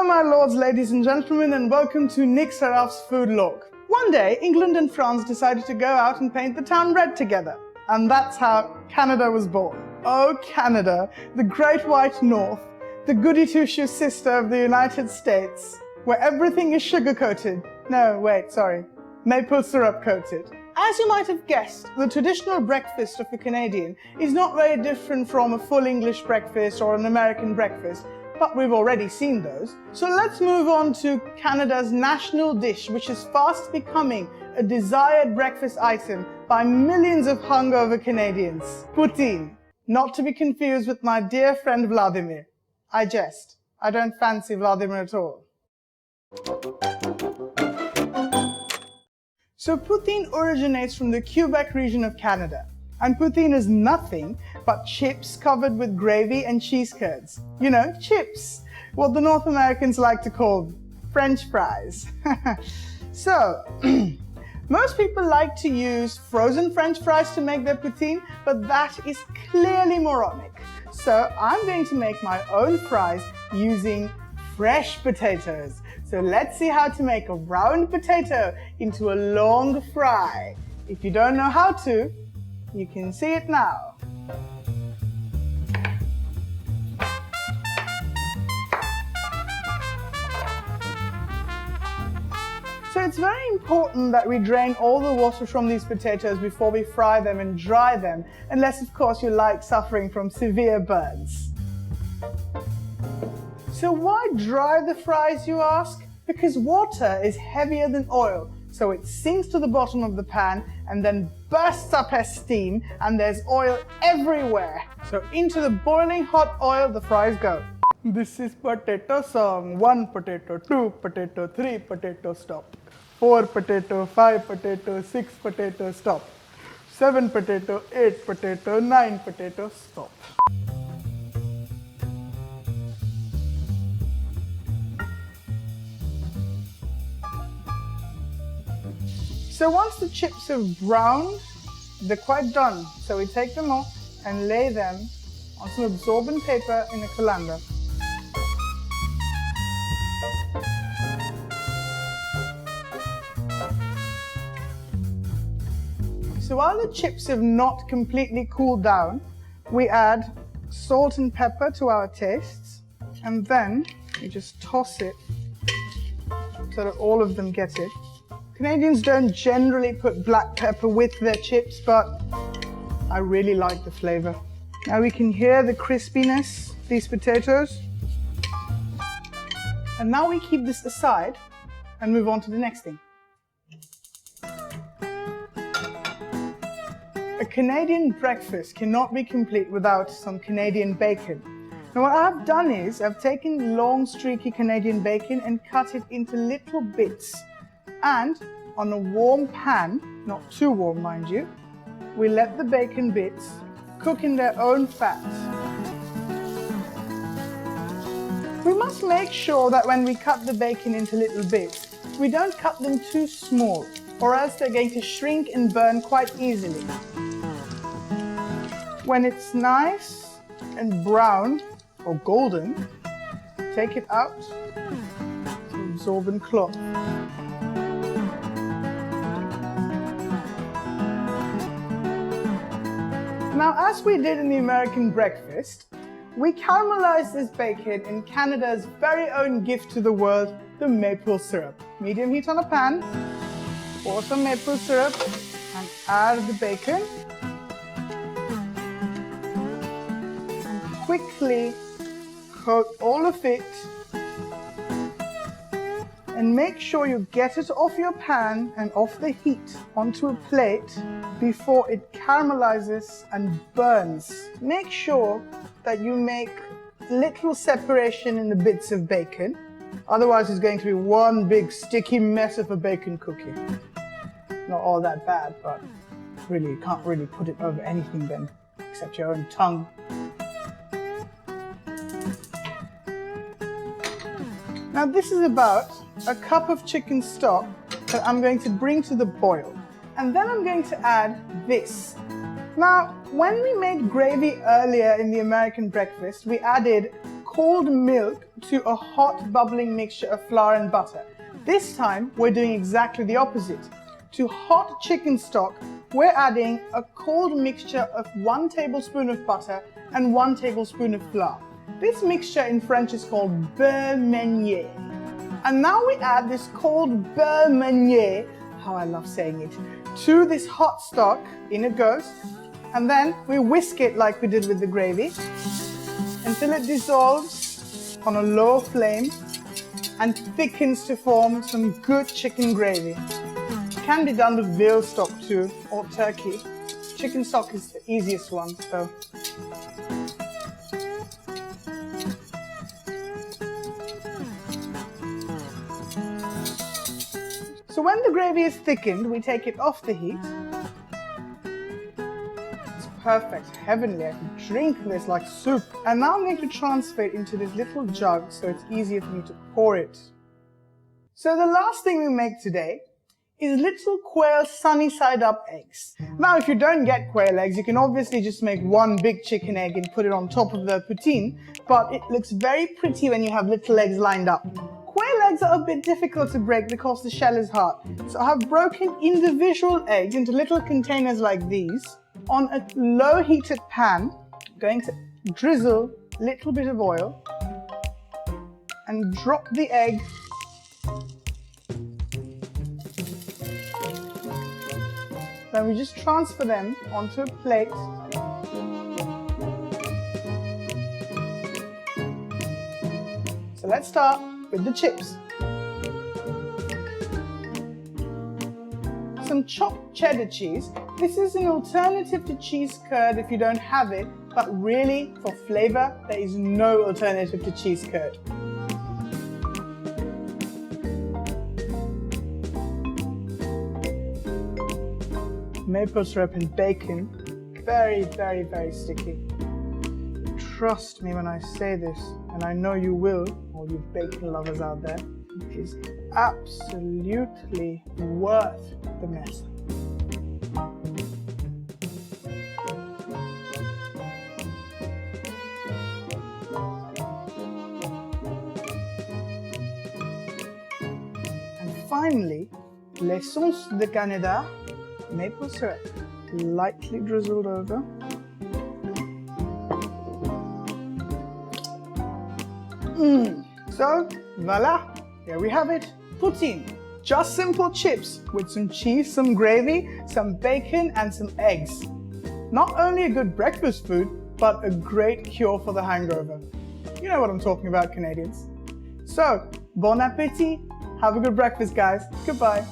my lords, ladies and gentlemen, and welcome to Nick Saraf's Foodlog. One day, England and France decided to go out and paint the town red together. And that's how Canada was born. Oh, Canada, the great white north, the goody two-shoes sister of the United States, where everything is sugar-coated. No, wait, sorry, maple syrup-coated. As you might have guessed, the traditional breakfast of a Canadian is not very different from a full English breakfast or an American breakfast, but we've already seen those. So let's move on to Canada's national dish, which is fast becoming a desired breakfast item by millions of hungover Canadians. Poutine. Not to be confused with my dear friend Vladimir. I jest. I don't fancy Vladimir at all. So poutine originates from the Quebec region of Canada. And poutine is nothing but chips covered with gravy and cheese curds. You know, chips. What the North Americans like to call French fries. So, most people like to use frozen French fries to make their poutine, but that is clearly moronic. So I'm going to make my own fries using fresh potatoes. So let's see how to make a round potato into a long fry. If you don't know how to, you can see it now. So it's very important that we drain all the water from these potatoes before we fry them and dry them, unless of course you like suffering from severe burns. So why dry the fries, you ask? Because water is heavier than oil, so it sinks to the bottom of the pan and then bursts up as steam, and there's oil everywhere. So into the boiling hot oil the fries go. This is potato song. 1 potato, 2 potato, 3 potato, stop. 4 potato, 5 potato, 6 potato, stop. 7 potato, 8 potato, 9 potato, stop. So once the chips have browned, they're quite done. So we take them off and lay them on some absorbent paper in a colander. So while the chips have not completely cooled down, we add salt and pepper to our tastes, and then we just toss it so that all of them get it. Canadians don't generally put black pepper with their chips, but I really like the flavor. Now we can hear the crispiness of these potatoes. And now we keep this aside and move on to the next thing. A Canadian breakfast cannot be complete without some Canadian bacon. Now what I've done is I've taken long streaky Canadian bacon and cut it into little bits. And on a warm pan, not too warm mind you, we let the bacon bits cook in their own fat. We must make sure that when we cut the bacon into little bits, we don't cut them too small, or else they're going to shrink and burn quite easily. When it's nice and brown or golden, take it out to absorbent cloth. Now, as we did in the American breakfast, we caramelized this bacon in Canada's very own gift to the world, the maple syrup. Medium heat on a pan, pour some maple syrup and add the bacon. And quickly coat all of it. And make sure you get it off your pan and off the heat onto a plate before it caramelizes and burns. Make sure that you make little separation in the bits of bacon. Otherwise it's going to be one big sticky mess of a bacon cookie. Not all that bad, but really you can't really put it over anything then, except your own tongue. Now this is about a cup of chicken stock that I'm going to bring to the boil. And then I'm going to add this. Now, when we made gravy earlier in the American breakfast, we added cold milk to a hot bubbling mixture of flour and butter. This time we're doing exactly the opposite. To hot chicken stock, we're adding a cold mixture of 1 tablespoon of butter and 1 tablespoon of flour. This mixture in French is called beurre meunier. And now we add this cold beurre meunier, how I love saying it, to this hot stock. In it goes. And then we whisk it like we did with the gravy until it dissolves on a low flame and thickens to form some good chicken gravy. It can be done with veal stock too, or turkey. Chicken stock is the easiest one, so. So when the gravy is thickened, we take it off the heat. It's perfect, heavenly. I can drink this like soup. And now I'm going to transfer it into this little jug so it's easier for me to pour it. So the last thing we make today is little quail sunny side up eggs. Now if you don't get quail eggs, you can obviously just make 1 big chicken egg and put it on top of the poutine, but it looks very pretty when you have little eggs lined up. Quail eggs are a bit difficult to break because the shell is hard. So I have broken individual eggs into little containers like these. On a low heated pan, I'm going to drizzle a little bit of oil and drop the egg then we just transfer them onto a plate. So let's start with the chips. Some chopped cheddar cheese. This is an alternative to cheese curd if you don't have it, but really for flavor, there is no alternative to cheese curd. Maple syrup and bacon, very, very, very sticky. Trust me when I say this, and I know you will, all you bacon lovers out there, it is absolutely worth the mess. And finally, l'essence de Canada, maple syrup, lightly drizzled over. So, voila, here we have it, poutine. Just simple chips with some cheese, some gravy, some bacon and some eggs. Not only a good breakfast food, but a great cure for the hangover. You know what I'm talking about, Canadians. So, bon appétit, have a good breakfast guys, goodbye.